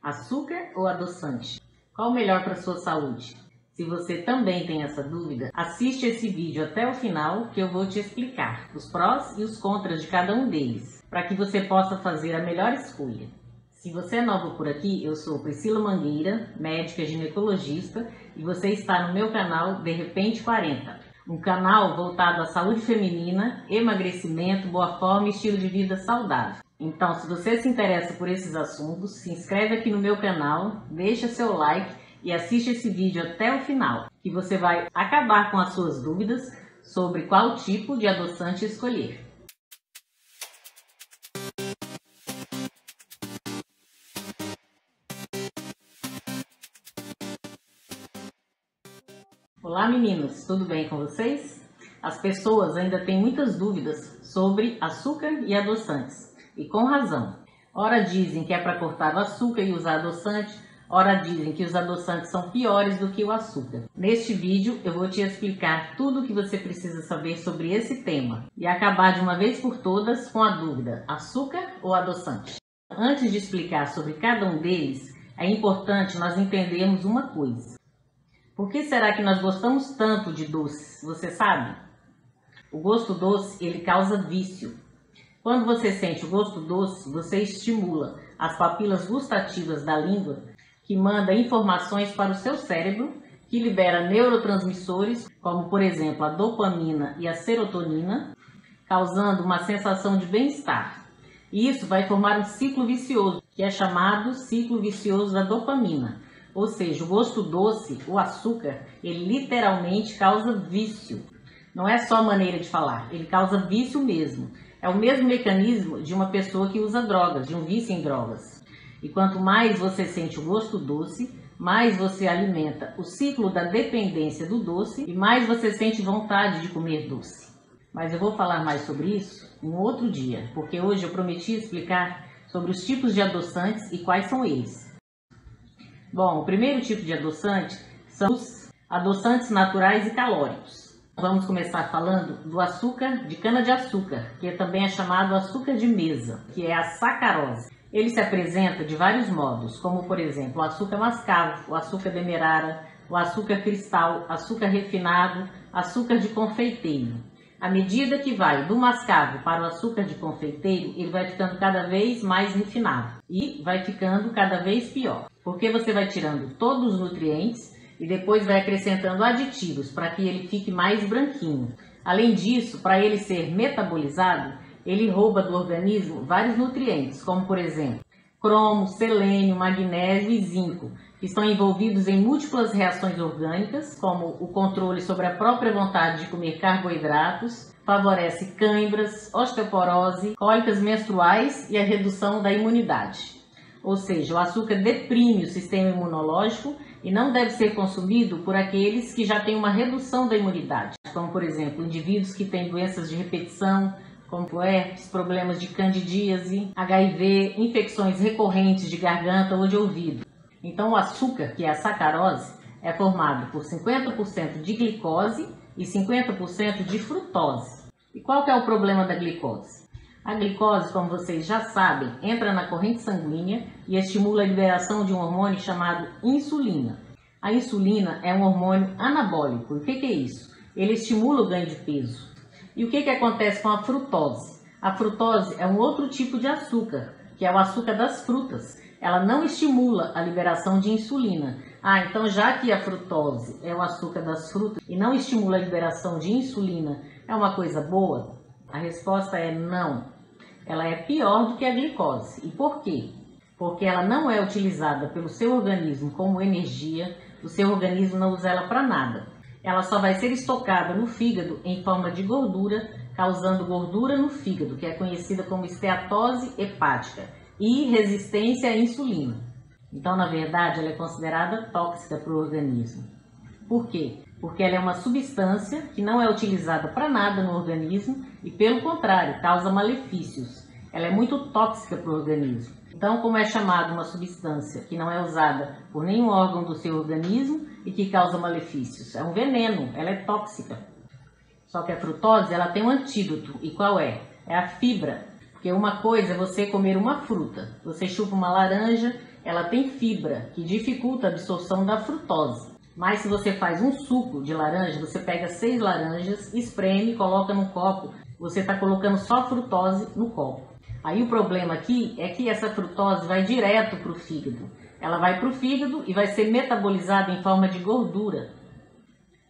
Açúcar ou adoçante? Qual o melhor para a sua saúde? Se você também tem essa dúvida, assiste esse vídeo até o final que eu vou te explicar os prós e os contras de cada um deles, para que você possa fazer a melhor escolha. Se você é novo por aqui, eu sou Priscila Mangueira, médica ginecologista, e você está no meu canal De Repente 40, um canal voltado à saúde feminina, emagrecimento, boa forma e estilo de vida saudável. Então, se você se interessa por esses assuntos, se inscreve aqui no meu canal, deixa seu like e assiste esse vídeo até o final, que você vai acabar com as suas dúvidas sobre qual tipo de adoçante escolher. Olá meninos, tudo bem com vocês? As pessoas ainda têm muitas dúvidas sobre açúcar e adoçantes, e com razão. Ora dizem que é para cortar o açúcar e usar adoçante, ora dizem que os adoçantes são piores do que o açúcar. Neste vídeo eu vou te explicar tudo o que você precisa saber sobre esse tema e acabar de uma vez por todas com a dúvida: açúcar ou adoçante? Antes de explicar sobre cada um deles, é importante nós entendermos uma coisa. Por que será que nós gostamos tanto de doces? Você sabe? O gosto doce, ele causa vício. Quando você sente o gosto doce, você estimula as papilas gustativas da língua, que manda informações para o seu cérebro, que libera neurotransmissores, como por exemplo a dopamina e a serotonina, causando uma sensação de bem-estar. E isso vai formar um ciclo vicioso, que é chamado ciclo vicioso da dopamina. Ou seja, o gosto doce, o açúcar, ele literalmente causa vício. Não é só maneira de falar, ele causa vício mesmo. É o mesmo mecanismo de uma pessoa que usa drogas, de um vício em drogas. E quanto mais você sente o gosto doce, mais você alimenta o ciclo da dependência do doce e mais você sente vontade de comer doce. Mas eu vou falar mais sobre isso em outro dia, porque hoje eu prometi explicar sobre os tipos de adoçantes e quais são eles. Bom, o primeiro tipo de adoçante são os adoçantes naturais e calóricos. Vamos começar falando do açúcar de cana-de-açúcar, que também é chamado açúcar de mesa, que é a sacarose. Ele se apresenta de vários modos, como por exemplo o açúcar mascavo, o açúcar demerara, o açúcar cristal, açúcar refinado, açúcar de confeiteiro. À medida que vai do mascavo para o açúcar de confeiteiro, ele vai ficando cada vez mais refinado e vai ficando cada vez pior, porque você vai tirando todos os nutrientes e depois vai acrescentando aditivos para que ele fique mais branquinho. Além disso, para ele ser metabolizado, ele rouba do organismo vários nutrientes, como por exemplo, cromo, selênio, magnésio e zinco, que estão envolvidos em múltiplas reações orgânicas, como o controle sobre a própria vontade de comer carboidratos, favorece câimbras, osteoporose, cólicas menstruais e a redução da imunidade. Ou seja, o açúcar deprime o sistema imunológico e não deve ser consumido por aqueles que já têm uma redução da imunidade, como por exemplo, indivíduos que têm doenças de repetição, como herpes, problemas de candidíase, HIV, infecções recorrentes de garganta ou de ouvido. Então o açúcar, que é a sacarose, é formado por 50% de glicose e 50% de frutose. E qual que é o problema da glicose? A glicose, como vocês já sabem, entra na corrente sanguínea e estimula a liberação de um hormônio chamado insulina. A insulina é um hormônio anabólico. E o que é isso? Ele estimula o ganho de peso. E o que acontece com a frutose? A frutose é um outro tipo de açúcar, que é o açúcar das frutas. Ela não estimula a liberação de insulina. Então já que a frutose é o açúcar das frutas e não estimula a liberação de insulina, é uma coisa boa? A resposta é não. Ela é pior do que a glicose. E por quê? Porque ela não é utilizada pelo seu organismo como energia, o seu organismo não usa ela para nada. Ela só vai ser estocada no fígado em forma de gordura, causando gordura no fígado, que é conhecida como esteatose hepática, e resistência à insulina. Então, na verdade, ela é considerada tóxica para o organismo. Por quê? Porque ela é uma substância que não é utilizada para nada no organismo e, pelo contrário, causa malefícios. Ela é muito tóxica para o organismo. Então, como é chamada uma substância que não é usada por nenhum órgão do seu organismo e que causa malefícios? É um veneno, ela é tóxica. Só que a frutose, ela tem um antídoto. E qual é? É a fibra. Porque uma coisa é você comer uma fruta. Você chupa uma laranja ela tem fibra, que dificulta a absorção da frutose. Mas se você faz um suco de laranja, você pega 6 laranjas, espreme, coloca num copo, você está colocando só frutose no copo. Aí o problema aqui é que essa frutose vai direto para o fígado. Ela vai para o fígado e vai ser metabolizada em forma de gordura.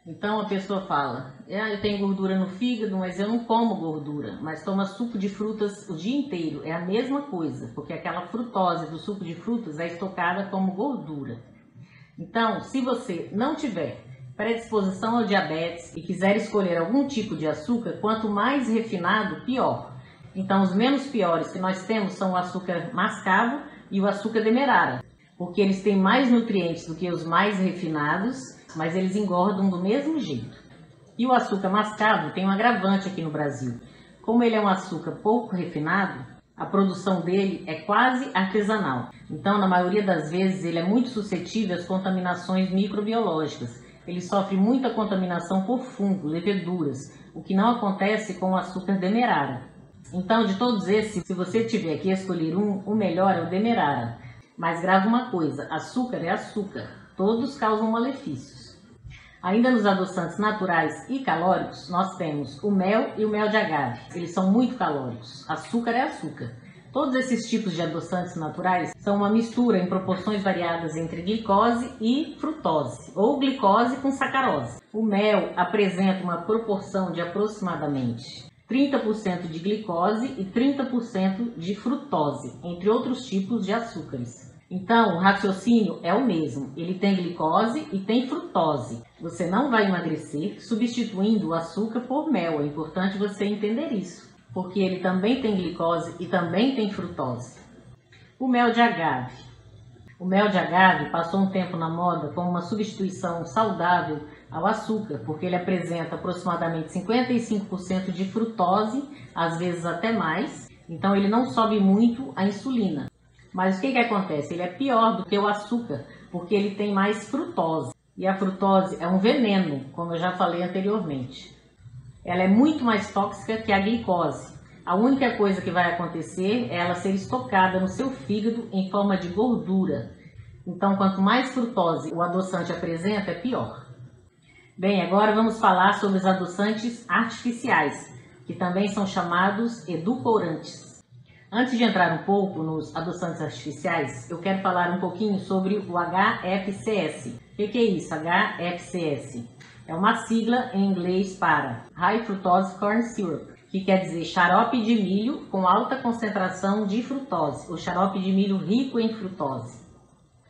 Então a pessoa fala, eu tenho gordura no fígado, mas eu não como gordura, mas toma suco de frutas o dia inteiro. É a mesma coisa, porque aquela frutose do suco de frutas é estocada como gordura. Então, se você não tiver predisposição ao diabetes e quiser escolher algum tipo de açúcar, quanto mais refinado, pior. Então, os menos piores que nós temos são o açúcar mascavo e o açúcar demerara, porque eles têm mais nutrientes do que os mais refinados, mas eles engordam do mesmo jeito. E o açúcar mascavo tem um agravante aqui no Brasil. Como ele é um açúcar pouco refinado, a produção dele é quase artesanal. Então, na maioria das vezes, ele é muito suscetível às contaminações microbiológicas. Ele sofre muita contaminação por fungo, leveduras, o que não acontece com o açúcar demerara. Então, de todos esses, se você tiver que escolher o melhor é o demerara. Mas grava uma coisa, açúcar é açúcar, todos causam malefícios. Ainda nos adoçantes naturais e calóricos, nós temos o mel e o mel de agave. Eles são muito calóricos, açúcar é açúcar. Todos esses tipos de adoçantes naturais são uma mistura em proporções variadas entre glicose e frutose, ou glicose com sacarose. O mel apresenta uma proporção de aproximadamente 30% de glicose e 30% de frutose, entre outros tipos de açúcares. Então, o raciocínio é o mesmo, ele tem glicose e tem frutose. Você não vai emagrecer substituindo o açúcar por mel, é importante você entender isso, porque ele também tem glicose e também tem frutose. O mel de agave. O mel de agave passou um tempo na moda como uma substituição saudável ao açúcar, porque ele apresenta aproximadamente 55% de frutose, às vezes até mais, então ele não sobe muito a insulina. Mas o que acontece? Ele é pior do que o açúcar, porque ele tem mais frutose. E a frutose é um veneno, como eu já falei anteriormente. Ela é muito mais tóxica que a glicose. A única coisa que vai acontecer é ela ser estocada no seu fígado em forma de gordura. Então, quanto mais frutose o adoçante apresenta, é pior. Bem, agora vamos falar sobre os adoçantes artificiais, que também são chamados edulcorantes. Antes de entrar um pouco nos adoçantes artificiais, eu quero falar um pouquinho sobre o HFCS. O que é isso, HFCS? É uma sigla em inglês para High Fructose Corn Syrup, que quer dizer xarope de milho com alta concentração de frutose, ou xarope de milho rico em frutose.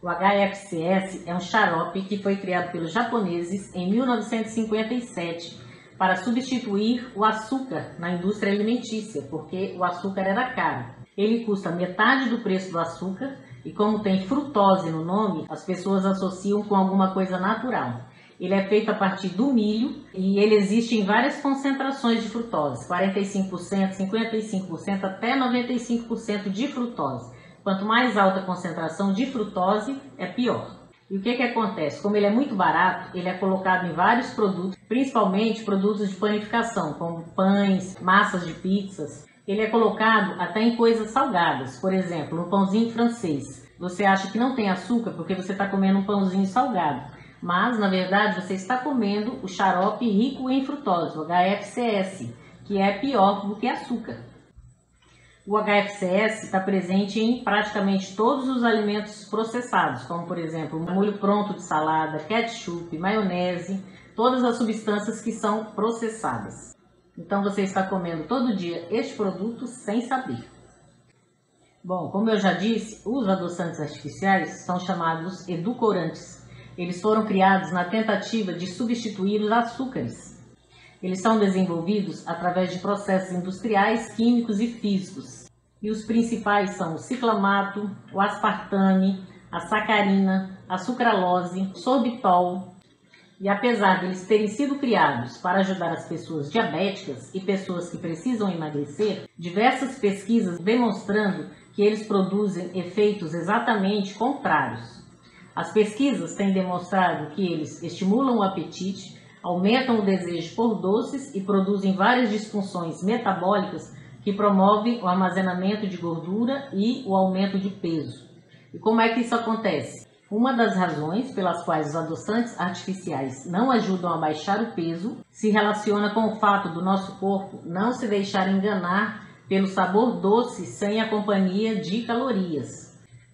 O HFCS é um xarope que foi criado pelos japoneses em 1957 para substituir o açúcar na indústria alimentícia, porque o açúcar era caro. Ele custa metade do preço do açúcar e, como tem frutose no nome, as pessoas associam com alguma coisa natural. Ele é feito a partir do milho e ele existe em várias concentrações de frutose, 45%, 55% até 95% de frutose. Quanto mais alta a concentração de frutose, é pior. E o que acontece? Como ele é muito barato, ele é colocado em vários produtos, principalmente produtos de panificação, como pães, massas de pizzas. Ele é colocado até em coisas salgadas, por exemplo, no pãozinho francês. Você acha que não tem açúcar porque você está comendo um pãozinho salgado, mas na verdade você está comendo o xarope rico em frutose, o HFCS, que é pior do que açúcar. O HFCS está presente em praticamente todos os alimentos processados, como por exemplo, molho pronto de salada, ketchup, maionese, todas as substâncias que são processadas. Então você está comendo todo dia este produto sem saber. Bom, como eu já disse, os adoçantes artificiais são chamados edulcorantes. Eles foram criados na tentativa de substituir os açúcares. Eles são desenvolvidos através de processos industriais, químicos e físicos. E os principais são o ciclamato, o aspartame, a sacarina, a sucralose, o sorbitol. E apesar de eles terem sido criados para ajudar as pessoas diabéticas e pessoas que precisam emagrecer, diversas pesquisas demonstrando que eles produzem efeitos exatamente contrários. As pesquisas têm demonstrado que eles estimulam o apetite, aumentam o desejo por doces e produzem várias disfunções metabólicas que promovem o armazenamento de gordura e o aumento de peso. E como é que isso acontece? Uma das razões pelas quais os adoçantes artificiais não ajudam a baixar o peso se relaciona com o fato do nosso corpo não se deixar enganar pelo sabor doce sem a companhia de calorias.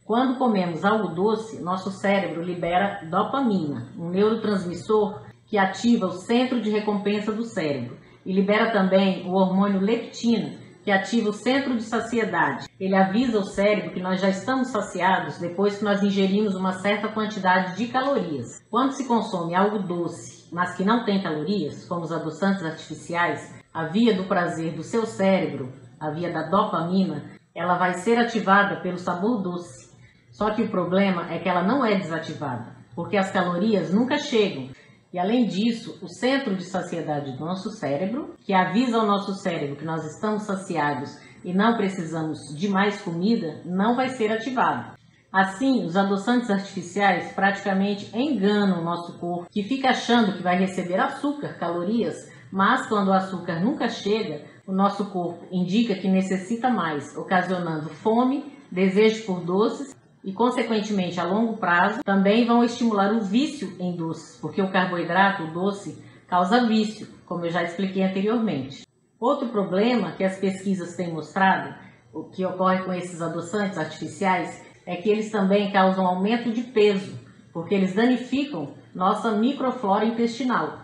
Quando comemos algo doce, nosso cérebro libera dopamina, um neurotransmissor que ativa o centro de recompensa do cérebro, e libera também o hormônio leptina, que ativa o centro de saciedade. Ele avisa o cérebro que nós já estamos saciados depois que nós ingerimos uma certa quantidade de calorias. Quando se consome algo doce, mas que não tem calorias, como os adoçantes artificiais, a via do prazer do seu cérebro, a via da dopamina, ela vai ser ativada pelo sabor doce. Só que o problema é que ela não é desativada, porque as calorias nunca chegam. E além disso, o centro de saciedade do nosso cérebro, que avisa ao nosso cérebro que nós estamos saciados e não precisamos de mais comida, não vai ser ativado. Assim, os adoçantes artificiais praticamente enganam o nosso corpo, que fica achando que vai receber açúcar, calorias, mas quando o açúcar nunca chega, o nosso corpo indica que necessita mais, ocasionando fome, desejo por doces, e, consequentemente, a longo prazo, também vão estimular o vício em doces, porque o carboidrato, o doce, causa vício, como eu já expliquei anteriormente. Outro problema que as pesquisas têm mostrado, o que ocorre com esses adoçantes artificiais, é que eles também causam aumento de peso, porque eles danificam nossa microflora intestinal,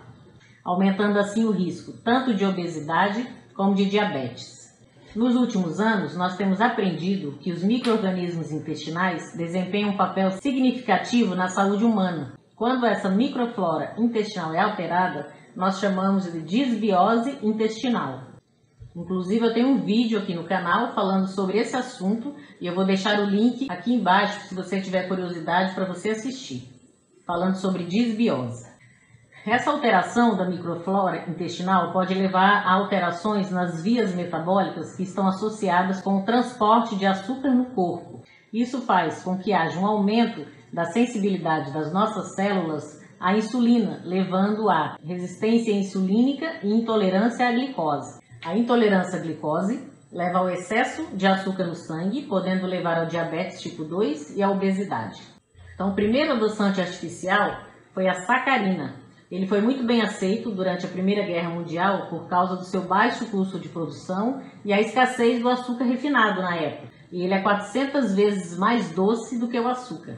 aumentando assim o risco tanto de obesidade como de diabetes. Nos últimos anos, nós temos aprendido que os micro-organismos intestinais desempenham um papel significativo na saúde humana. Quando essa microflora intestinal é alterada, nós chamamos de disbiose intestinal. Inclusive, eu tenho um vídeo aqui no canal falando sobre esse assunto e eu vou deixar o link aqui embaixo, se você tiver curiosidade, para você assistir, falando sobre disbiose. Essa alteração da microflora intestinal pode levar a alterações nas vias metabólicas que estão associadas com o transporte de açúcar no corpo. Isso faz com que haja um aumento da sensibilidade das nossas células à insulina, levando a resistência insulínica e intolerância à glicose. A intolerância à glicose leva ao excesso de açúcar no sangue, podendo levar ao diabetes tipo 2 e à obesidade. Então, o primeiro adoçante artificial foi a sacarina. Ele foi muito bem aceito durante a Primeira Guerra Mundial por causa do seu baixo custo de produção e a escassez do açúcar refinado na época. E ele é 400 vezes mais doce do que o açúcar.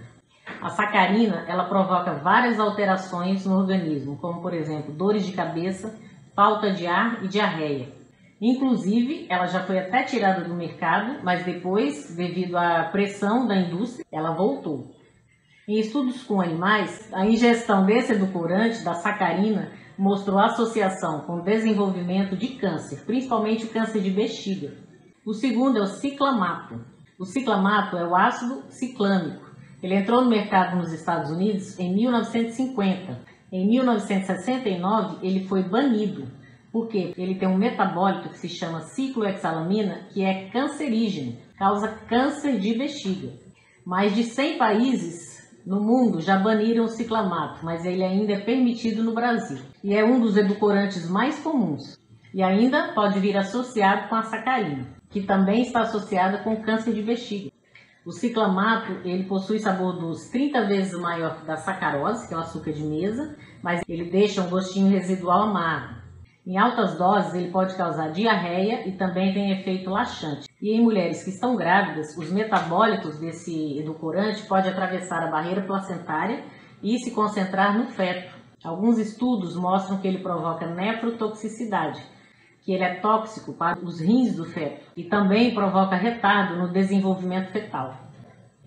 A sacarina, ela provoca várias alterações no organismo, como por exemplo, dores de cabeça, falta de ar e diarreia. Inclusive, ela já foi até tirada do mercado, mas depois, devido à pressão da indústria, ela voltou. Em estudos com animais, a ingestão desse edulcorante, da sacarina, mostrou associação com o desenvolvimento de câncer, principalmente o câncer de bexiga. O segundo é o ciclamato. O ciclamato é o ácido ciclâmico. Ele entrou no mercado nos Estados Unidos em 1950. Em 1969, ele foi banido, porque ele tem um metabólito que se chama ciclohexalamina, que é cancerígeno, causa câncer de bexiga. Mais de 100 países no mundo já baniram o ciclamato, mas ele ainda é permitido no Brasil. E é um dos edulcorantes mais comuns. E ainda pode vir associado com a sacarina, que também está associada com câncer de bexiga. O ciclamato, ele possui sabor doce 30 vezes maior que da sacarose, que é o açúcar de mesa, mas ele deixa um gostinho residual amargo. Em altas doses, ele pode causar diarreia e também tem efeito laxante. E em mulheres que estão grávidas, os metabólitos desse edulcorante podem atravessar a barreira placentária e se concentrar no feto. Alguns estudos mostram que ele provoca nefrotoxicidade, que ele é tóxico para os rins do feto e também provoca retardo no desenvolvimento fetal.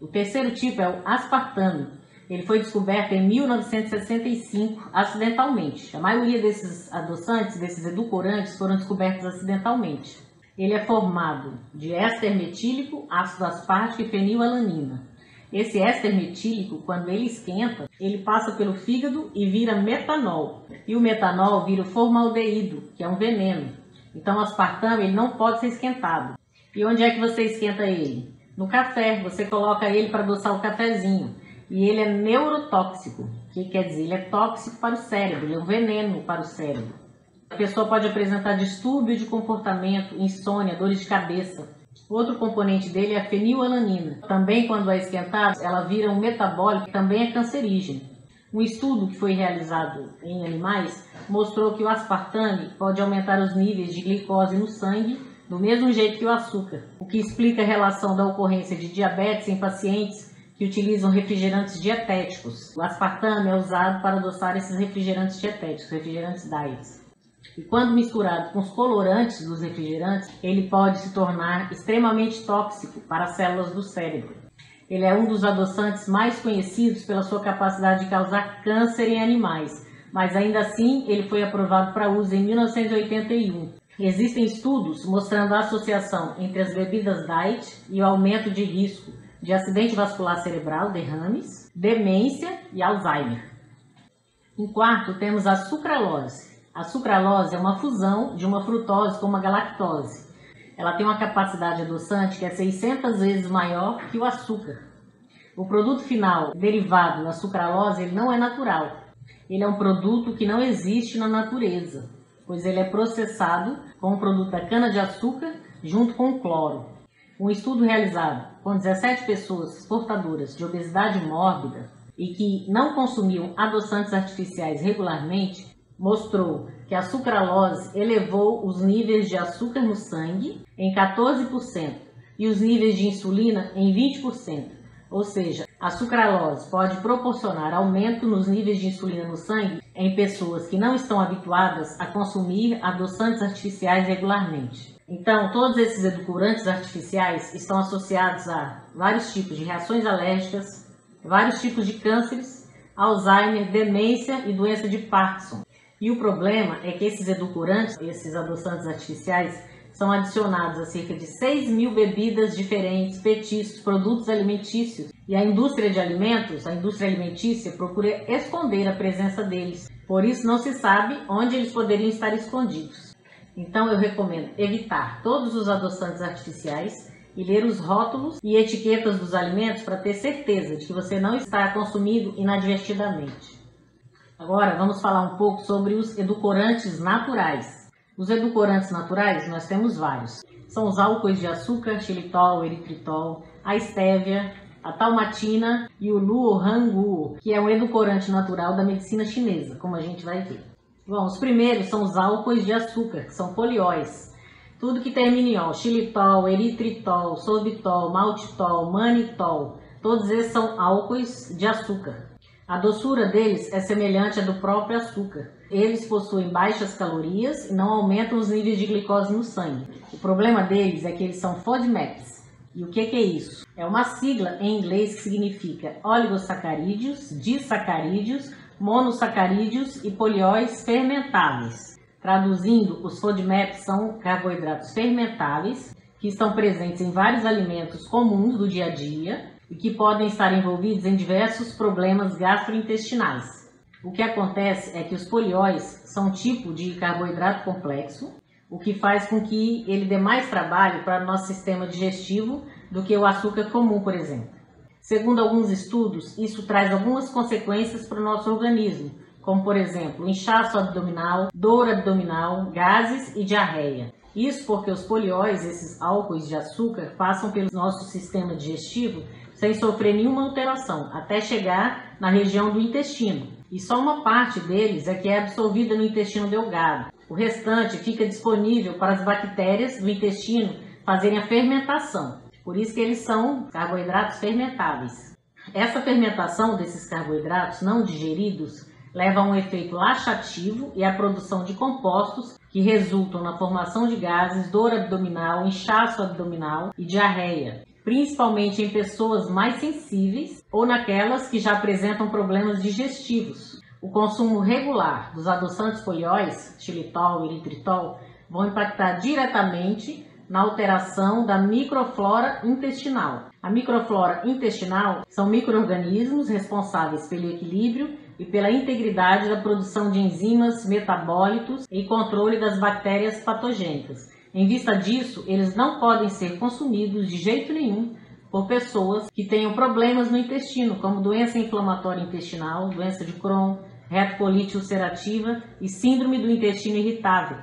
O terceiro tipo é o aspartame. Ele foi descoberto em 1965, acidentalmente. A maioria desses adoçantes, desses edulcorantes, foram descobertos acidentalmente. Ele é formado de éster metílico, ácido aspartico e fenilalanina. Esse éster metílico, quando ele esquenta, ele passa pelo fígado e vira metanol. E o metanol vira o formaldeído, que é um veneno. Então o aspartame ele não pode ser esquentado. E onde é que você esquenta ele? No café. Você coloca ele para adoçar o cafezinho. E ele é neurotóxico. O que quer dizer? Ele é tóxico para o cérebro, ele é um veneno para o cérebro. A pessoa pode apresentar distúrbio de comportamento, insônia, dores de cabeça. Outro componente dele é a fenilalanina. Também, quando é esquentada, ela vira um metabólico que também é cancerígeno. Um estudo que foi realizado em animais mostrou que o aspartame pode aumentar os níveis de glicose no sangue do mesmo jeito que o açúcar, o que explica a relação da ocorrência de diabetes em pacientes que utilizam refrigerantes dietéticos. O aspartame é usado para adoçar esses refrigerantes dietéticos, refrigerantes diets. E quando misturado com os colorantes dos refrigerantes, ele pode se tornar extremamente tóxico para as células do cérebro. Ele é um dos adoçantes mais conhecidos pela sua capacidade de causar câncer em animais, mas ainda assim ele foi aprovado para uso em 1981. Existem estudos mostrando a associação entre as bebidas diet e o aumento de risco de acidente vascular cerebral, derrames, demência e Alzheimer. Em quarto, temos a sucralose. A sucralose é uma fusão de uma frutose com uma galactose. Ela tem uma capacidade adoçante que é 600 vezes maior que o açúcar. O produto final derivado da sucralose ele não é natural. Ele é um produto que não existe na natureza, pois ele é processado com o produto da cana-de-açúcar junto com o cloro. Um estudo realizado com 17 pessoas portadoras de obesidade mórbida e que não consumiam adoçantes artificiais regularmente mostrou que a sucralose elevou os níveis de açúcar no sangue em 14% e os níveis de insulina em 20%. Ou seja, a sucralose pode proporcionar aumento nos níveis de insulina no sangue em pessoas que não estão habituadas a consumir adoçantes artificiais regularmente. Então, todos esses edulcorantes artificiais estão associados a vários tipos de reações alérgicas, vários tipos de cânceres, Alzheimer, demência e doença de Parkinson. E o problema é que esses edulcorantes, esses adoçantes artificiais, são adicionados a cerca de 6 mil bebidas diferentes, petiscos, produtos alimentícios. E a indústria de alimentos, a indústria alimentícia, procura esconder a presença deles. Por isso não se sabe onde eles poderiam estar escondidos. Então eu recomendo evitar todos os adoçantes artificiais e ler os rótulos e etiquetas dos alimentos para ter certeza de que você não está consumindo inadvertidamente. Agora vamos falar um pouco sobre os edulcorantes naturais. Os edulcorantes naturais nós temos vários. São os álcoois de açúcar, xilitol, eritritol, a estévia, a talmatina e o luohanguo, que é um edulcorante natural da medicina chinesa, como a gente vai ver. Bom, os primeiros são os álcoois de açúcar, que são polióis. Tudo que termina em ol, xilitol, eritritol, sorbitol, maltitol, manitol, todos esses são álcoois de açúcar. A doçura deles é semelhante à do próprio açúcar. Eles possuem baixas calorias e não aumentam os níveis de glicose no sangue. O problema deles é que eles são FODMAPs. E o que é isso? É uma sigla em inglês que significa oligosacarídeos, disacarídeos, monossacarídeos e polióis fermentáveis. Traduzindo, os FODMAPs são carboidratos fermentáveis que estão presentes em vários alimentos comuns do dia a dia e que podem estar envolvidos em diversos problemas gastrointestinais. O que acontece é que os polióis são um tipo de carboidrato complexo, o que faz com que ele dê mais trabalho para o nosso sistema digestivo do que o açúcar comum, por exemplo. Segundo alguns estudos, isso traz algumas consequências para o nosso organismo, como por exemplo, inchaço abdominal, dor abdominal, gases e diarreia. Isso porque os polióis, esses álcoois de açúcar, passam pelo nosso sistema digestivo sem sofrer nenhuma alteração, até chegar na região do intestino. E só uma parte deles é que é absorvida no intestino delgado. O restante fica disponível para as bactérias do intestino fazerem a fermentação. Por isso que eles são carboidratos fermentáveis. Essa fermentação desses carboidratos não digeridos leva a um efeito laxativo e à produção de compostos que resultam na formação de gases, dor abdominal, inchaço abdominal e diarreia, principalmente em pessoas mais sensíveis ou naquelas que já apresentam problemas digestivos. O consumo regular dos adoçantes polióis, xilitol e eritritol, vão impactar diretamente na alteração da microflora intestinal. A microflora intestinal são micro-organismos responsáveis pelo equilíbrio e pela integridade da produção de enzimas, metabólitos e controle das bactérias patogênicas. Em vista disso, eles não podem ser consumidos de jeito nenhum por pessoas que tenham problemas no intestino, como doença inflamatória intestinal, doença de Crohn, retocolite ulcerativa e síndrome do intestino irritável.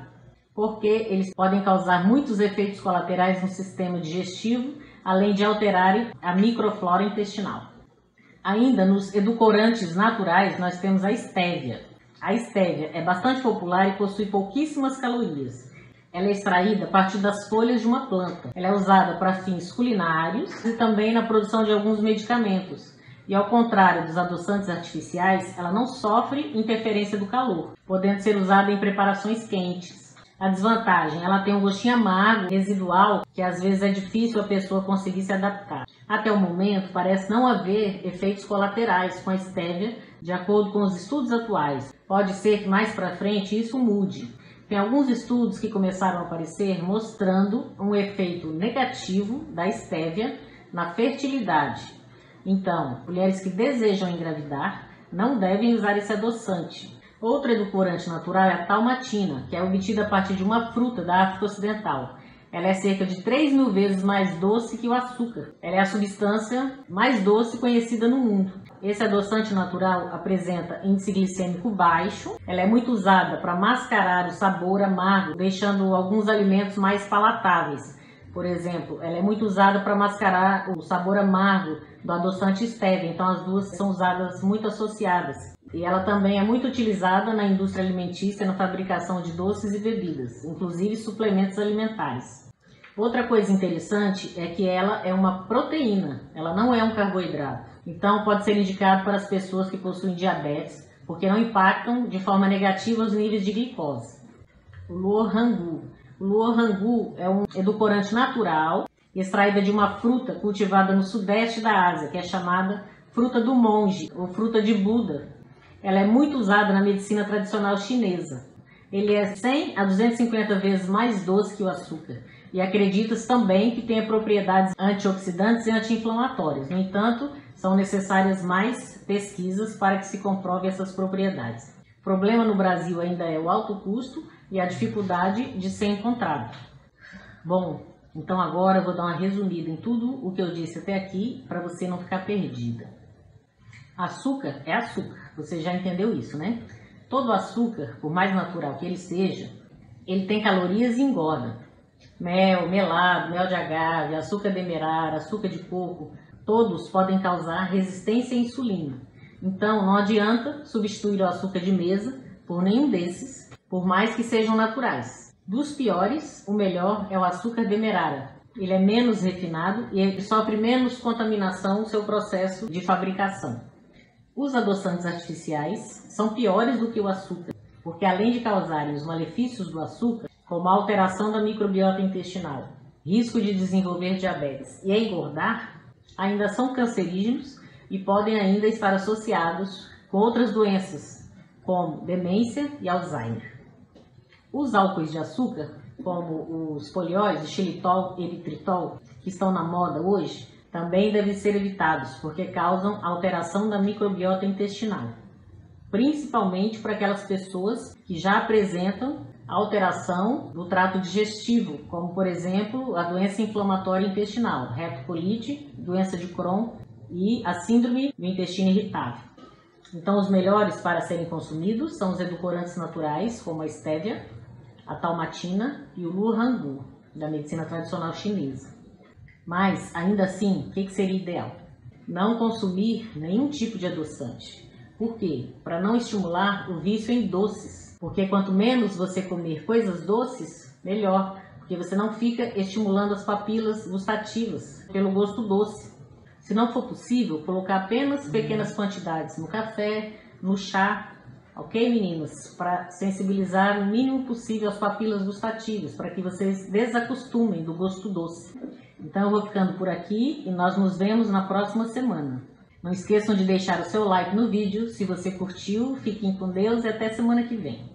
porque eles podem causar muitos efeitos colaterais no sistema digestivo, além de alterarem a microflora intestinal. Ainda nos edulcorantes naturais, nós temos a estévia. A estévia é bastante popular e possui pouquíssimas calorias. Ela é extraída a partir das folhas de uma planta. Ela é usada para fins culinários e também na produção de alguns medicamentos. E ao contrário dos adoçantes artificiais, ela não sofre interferência do calor, podendo ser usada em preparações quentes. A desvantagem, ela tem um gostinho amargo, residual, que às vezes é difícil a pessoa conseguir se adaptar. Até o momento, parece não haver efeitos colaterais com a estévia, de acordo com os estudos atuais. Pode ser que mais para frente isso mude. Tem alguns estudos que começaram a aparecer mostrando um efeito negativo da estévia na fertilidade. Então, mulheres que desejam engravidar não devem usar esse adoçante. Outro edulcorante natural é a talmatina, que é obtida a partir de uma fruta da África Ocidental. Ela é cerca de 3.000 vezes mais doce que o açúcar. Ela é a substância mais doce conhecida no mundo. Esse adoçante natural apresenta índice glicêmico baixo. Ela é muito usada para mascarar o sabor amargo, deixando alguns alimentos mais palatáveis. Por exemplo, ela é muito usada para mascarar o sabor amargo do adoçante stevia. Então as duas são usadas muito associadas. E ela também é muito utilizada na indústria alimentícia, na fabricação de doces e bebidas, inclusive suplementos alimentares. Outra coisa interessante é que ela é uma proteína, ela não é um carboidrato. Então pode ser indicado para as pessoas que possuem diabetes, porque não impactam de forma negativa os níveis de glicose. O luohangu. O luohangu é um edulcorante natural, extraída de uma fruta cultivada no sudeste da Ásia, que é chamada fruta do monge, ou fruta de Buda. Ela é muito usada na medicina tradicional chinesa. Ele é 100 a 250 vezes mais doce que o açúcar. E acredita-se também que tenha propriedades antioxidantes e anti-inflamatórias. No entanto, são necessárias mais pesquisas para que se comprove essas propriedades. O problema no Brasil ainda é o alto custo e a dificuldade de ser encontrado. Bom, então agora eu vou dar uma resumida em tudo o que eu disse até aqui para você não ficar perdida. Açúcar é açúcar, você já entendeu isso, né? Todo açúcar, por mais natural que ele seja, ele tem calorias e engorda. Mel, melado, mel de agave, açúcar demerara, açúcar de coco, todos podem causar resistência à insulina. Então não adianta substituir o açúcar de mesa por nenhum desses, por mais que sejam naturais. Dos piores, o melhor é o açúcar demerara. Ele é menos refinado e ele sofre menos contaminação no seu processo de fabricação. Os adoçantes artificiais são piores do que o açúcar, porque além de causarem os malefícios do açúcar, como a alteração da microbiota intestinal, risco de desenvolver diabetes e engordar, ainda são cancerígenos e podem ainda estar associados com outras doenças, como demência e Alzheimer. Os álcoois de açúcar, como os polióis, xilitol e eritritol, que estão na moda hoje, também devem ser evitados, porque causam alteração da microbiota intestinal, principalmente para aquelas pessoas que já apresentam alteração do trato digestivo, como por exemplo a doença inflamatória intestinal, retocolite, doença de Crohn e a síndrome do intestino irritável. Então os melhores para serem consumidos são os edulcorantes naturais, como a estévia, a talmatina e o luohangu, da medicina tradicional chinesa. Mas, ainda assim, o que seria ideal? Não consumir nenhum tipo de adoçante. Por quê? Para não estimular o vício em doces. Porque quanto menos você comer coisas doces, melhor. Porque você não fica estimulando as papilas gustativas pelo gosto doce. Se não for possível, colocar apenas pequenas quantidades no café, no chá. Ok, meninas? Para sensibilizar o mínimo possível as papilas gustativas, para que vocês desacostumem do gosto doce. Então eu vou ficando por aqui e nós nos vemos na próxima semana. Não esqueçam de deixar o seu like no vídeo. Se você curtiu, fiquem com Deus e até semana que vem.